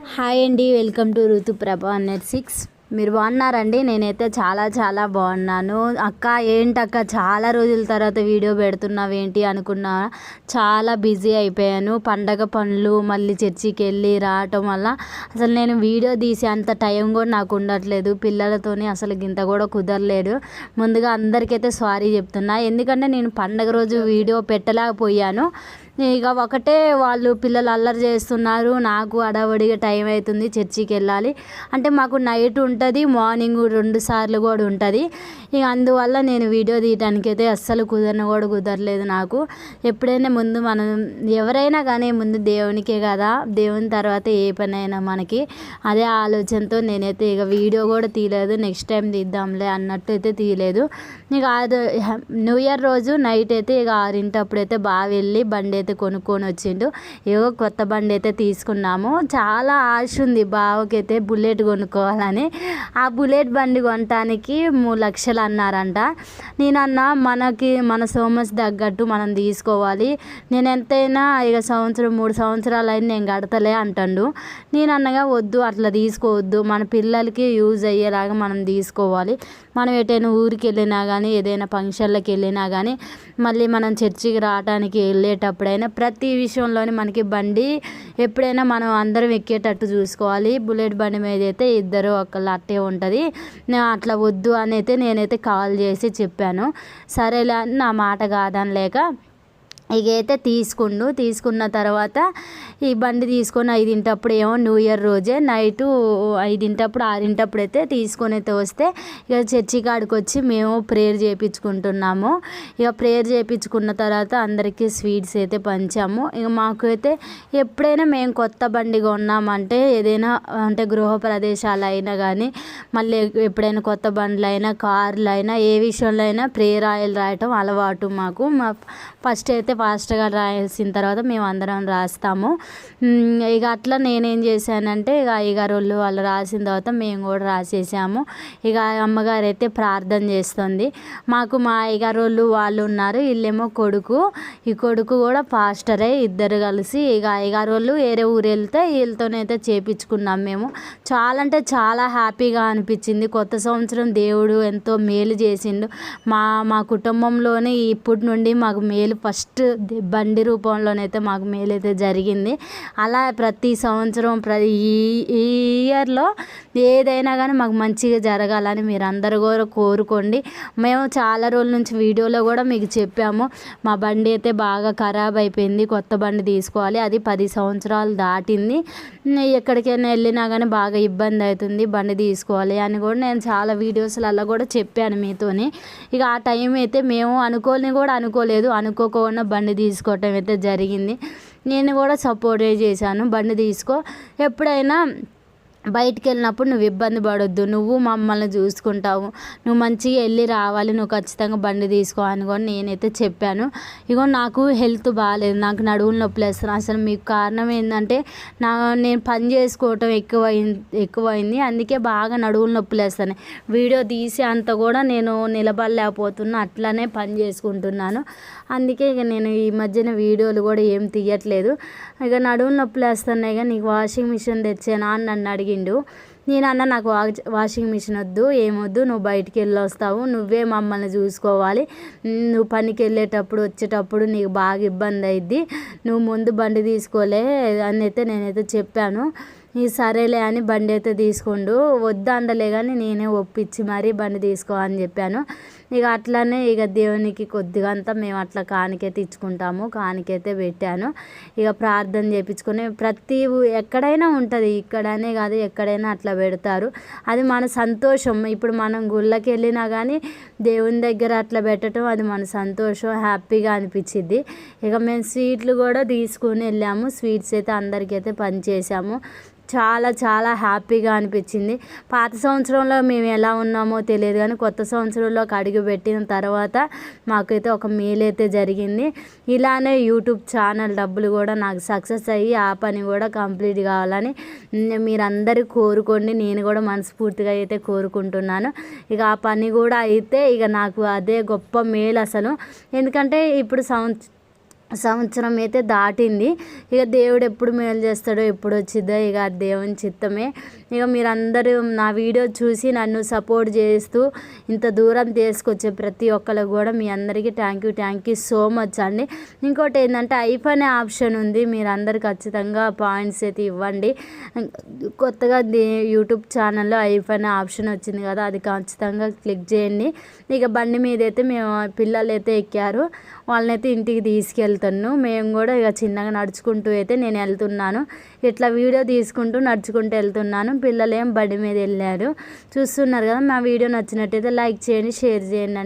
Hi అండి, welcome to Ruthuprabha net 6. మీరు బాగున్నారండి? నేనైతే చాలా బాగున్నాను. అక్క ఏంటక్క చాలా రోజుల తర్వాత వీడియో పెడుతున్నావేంటి అనుకున్నా. చాలా బిజీ అయిపోయాను. పండగ పనులు, మళ్ళీ చర్చికి వెళ్ళి రావటం వల్ల అసలు నేను వీడియో తీసే అంత టైం కూడా నాకు ఉండట్లేదు. పిల్లలతోని అసలు గింత కూడా కుదరలేదు. ముందుగా అందరికైతే సారీ చెప్తున్నా, ఎందుకంటే నేను పండగ రోజు వీడియో పెట్టలేకపోయాను. ఇక ఒకటే వాళ్ళు పిల్లలు అల్లరి చేస్తున్నారు, నాకు హడావుడిగా టైం అవుతుంది, చర్చికి వెళ్ళాలి అంటే మాకు నైట్ ఉంటుంది, మార్నింగ్ 2 సార్లు కూడా ఉంటుంది. ఇక అందువల్ల నేను వీడియో తీయడానికి అయితే అస్సలు కుదరలేదు నాకు. ఎప్పుడైనా ముందు మనం ఎవరైనా కానీ ముందు దేవునికే కదా, దేవుని తర్వాత ఏ పని అయినా మనకి అదే ఆలోచనతో నేనైతే ఇక వీడియో కూడా తీయలేదు. నెక్స్ట్ టైం తీద్దాంలే అన్నట్టు అయితే తీయలేదు. ఇక అది న్యూ ఇయర్ రోజు నైట్ అయితే ఇక 6 అప్పుడైతే బాగా వెళ్ళి బండి అయితే కొనుక్కొని వచ్చిండు. ఏవో కొత్త బండి అయితే తీసుకున్నాము. చాలా ఆశ ఉంది బావకైతే బుల్లెట్ కొనుక్కోవాలని. ఆ బుల్లెట్ బండి కొనటానికి 3 లక్షలు అన్నారంట. నేనన్నా మన సోమస్ తగ్గట్టు మనం తీసుకోవాలి, నేను ఎంతైనా ఇక 3 సంవత్సరాలు అయినా నేను కడతలే అంటాడు. నేను అన్నగా వద్దు, అట్లా తీసుకోవద్దు, మన పిల్లలకి యూజ్ అయ్యేలాగా మనం తీసుకోవాలి. మనం ఎటైనా ఊరికి వెళ్ళినా కానీ, ఏదైనా ఫంక్షన్లకు వెళ్ళినా కానీ, మళ్ళీ మనం చర్చికి రావడానికి వెళ్ళేటప్పుడైనా ప్రతి విషయంలోని మనకి బండి ఎప్పుడైనా మనం అందరం ఎక్కేటట్టు చూసుకోవాలి. బుల్లెట్ బండి మీద అయితే ఇద్దరు ఒకళ్ళు అట్టే ఉంటుంది. అట్లా వద్దు అని అయితే నేనైతే కాల్ చేసి చెప్పాను. సరేలే అని నా మాట కాదనలేక ఇక అయితే తీసుకున్న తర్వాత ఈ బండి తీసుకొని 5 ఏమో న్యూ ఇయర్ రోజే నైటు 5 6 అయితే తీసుకొని అయితే వస్తే ఇక చర్చి కాడికి వచ్చి మేము ప్రేయర్ చేయించుకుంటున్నాము. ఇక ప్రేయర్ చేయించుకున్న తర్వాత అందరికీ స్వీట్స్ అయితే పంచాము. ఇక మాకు అయితే ఎప్పుడైనా మేము కొత్త బండి కొన్నామంటే, ఏదైనా అంటే గృహ ప్రదేశాలు అయినా కానీ, మళ్ళీ ఎప్పుడైనా కొత్త బండ్లు అయినా, కార్లు అయినా, ఏ విషయంలో అయినా ప్రేయర్ ఆయిల్ రాయటం అలవాటు మాకు. ఫస్ట్ అయితే ఫాస్ట్గా రాయాల్సిన తర్వాత మేము అందరం రాస్తాము. ఇక అట్లా నేనేం చేశానంటే, ఇక అయ్యగారు వాళ్ళు రాసిన తర్వాత మేము కూడా రాసేసాము. ఇక అమ్మగారు అయితే ప్రార్థన చేస్తుంది. మాకు మా అయ్యగారు వాళ్ళు ఉన్నారు, వీళ్ళేమో కొడుకు. ఈ కొడుకు కూడా పాస్టరే. ఇద్దరు కలిసి ఇక అయ్యగారు వేరే ఊరు వెళ్తే వీళ్ళతోనైతే చేపించుకున్నాం మేము. చాలా అంటే చాలా హ్యాపీగా అనిపించింది. కొత్త సంవత్సరం దేవుడు ఎంతో మేలు చేసిండు. మా కుటుంబంలోనే ఇప్పటి నుండి మాకు మేలు ఫస్ట్ బండి రూపంలోనైతే మాకు మేలైతే జరిగింది. అలా ప్రతి సంవత్సరం ఈ ఇయర్లో ఏదైనా కానీ మాకు మంచిగా జరగాలని మీరు అందరూ కూడా కోరుకోండి. మేము చాలా రోజుల నుంచి వీడియోలో కూడా మీకు చెప్పాము, మా బండి అయితే బాగా ఖరాబ్ అయిపోయింది, కొత్త బండి తీసుకోవాలి, అది 10 సంవత్సరాలు దాటింది, ఎక్కడికైనా వెళ్ళినా కానీ బాగా ఇబ్బంది అవుతుంది, బండి తీసుకోవాలి అని కూడా నేను చాలా వీడియోస్లలో కూడా చెప్పాను మీతోని. ఇక ఆ టైం అయితే మేము అనుకోలేదు, అనుకోకుండా బండి తీసుకోవటం అయితే జరిగింది. నేను కూడా సపోర్ట్ చేశాను, బండి తీసుకో, ఎప్పుడైనా బయటికి వెళ్ళినప్పుడు నువ్వు ఇబ్బంది పడొద్దు, నువ్వు మమ్మల్ని చూసుకుంటావు, నువ్వు మంచిగా వెళ్ళి రావాలి, నువ్వు ఖచ్చితంగా బండి తీసుకో అని కూడా నేనైతే చెప్పాను. ఇగో నాకు హెల్త్ బాగాలేదు, నాకు నడువులు నొప్పులు వేస్తాను. అసలు మీకు కారణం ఏంటంటే నేను పని చేసుకోవటం ఎక్కువైంది, అందుకే బాగా నడువులు నొప్పులు వేస్తాను. వీడియో తీసే అంత కూడా నేను నిలబడలేకపోతున్నా, అట్లానే పని చేసుకుంటున్నాను. అందుకే ఇక నేను ఈ మధ్యన వీడియోలు కూడా ఏం తీయట్లేదు. ఇక నడువులు నొప్పులు వేస్తున్నాయి, కానీ నీకు వాషింగ్ మిషన్ తెచ్చానా అని నన్ను అడిగిండు. నేనన్నా నాకు వాషింగ్ మిషన్ వద్దు, ఏమొద్దు, నువ్వు బయటికి వెళ్ళి వస్తావు, నువ్వే మమ్మల్ని చూసుకోవాలి, నువ్వు పనికి వెళ్ళేటప్పుడు వచ్చేటప్పుడు నీకు బాగా ఇబ్బంది అయింది, నువ్వు ముందు బండి తీసుకోలే అని అయితే నేనైతే చెప్పాను. ఈ సరేలే అని బండి అయితే తీసుకోండు, వద్దండలే కానీ నేనే ఒప్పించి మరీ బండి తీసుకో అని చెప్పాను. ఇక అట్లానే ఇక దేవునికి కొద్దిగా అంతా మేము అట్లా కానికైతే ఇచ్చుకుంటాము, కానికైతే పెట్టాను. ఇక ప్రార్థన చేయించుకొని ఎక్కడైనా ఉంటుంది, ఇక్కడనే కాదు ఎక్కడైనా అట్లా పెడతారు, అది మన సంతోషం. ఇప్పుడు మనం గుళ్ళకి వెళ్ళినా కానీ దేవుని దగ్గర అట్లా పెట్టడం అది మన సంతోషం, హ్యాపీగా అనిపించింది. ఇక మేము స్వీట్లు కూడా తీసుకుని వెళ్ళాము, స్వీట్స్ అయితే అందరికైతే పనిచేసాము. చాలా హ్యాపీగా అనిపించింది. పాత సంవత్సరంలో మేము ఎలా ఉన్నామో తెలియదు, కానీ కొత్త సంవత్సరంలోకి అడుగు పెట్టిన తర్వాత మాకైతే ఒక మేలు అయితే జరిగింది. ఇలానే యూట్యూబ్ ఛానల్ డబ్బులు కూడా నాకు సక్సెస్ అయ్యి ఆ పని కూడా కంప్లీట్ కావాలని మీరందరూ కోరుకోండి, నేను కూడా మనస్ఫూర్తిగా అయితే కోరుకుంటున్నాను. ఇక ఆ పని కూడా అయితే ఇక నాకు అదే గొప్ప మేలు అసలు. ఎందుకంటే ఇప్పుడు సంవత్సరం అయితే దాటింది. ఇక దేవుడు ఎప్పుడు మేలు చేస్తాడో ఎప్పుడు వచ్చిద్దో ఇక అది దేవుని చిత్తమే. ఇక మీరందరూ నా వీడియో చూసి నన్ను సపోర్ట్ చేస్తూ ఇంత దూరం తీసుకొచ్చే ప్రతి ఒక్కరికి కూడా మీ అందరికీ థ్యాంక్ యూ సో మచ్ అండి. ఇంకోటి ఏంటంటే ఐఫోన్ ఆప్షన్ ఉంది, మీరందరూ ఖచ్చితంగా పాయింట్స్ అయితే ఇవ్వండి. కొత్తగా యూట్యూబ్ ఛానల్లో ఐఫోన్ ఆప్షన్ వచ్చింది కదా, అది ఖచ్చితంగా క్లిక్ చేయండి. ఇక బండి మీద అయితే మేము పిల్లలు అయితే ఎక్కారు, వాళ్ళనైతే ఇంటికి తీసుకెళ్తాను. మేము కూడా ఇక చిన్నగా నడుచుకుంటూ అయితే నేను వెళ్తున్నాను. ఇట్లా వీడియో తీసుకుంటూ నడుచుకుంటూ వెళ్తున్నాను. పిల్లలు ఏం బండి మీద వెళ్ళారు. చూస్తున్నారు కదా. మా వీడియో నచ్చినట్టయితే లైక్ చేయండి, షేర్ చేయండి.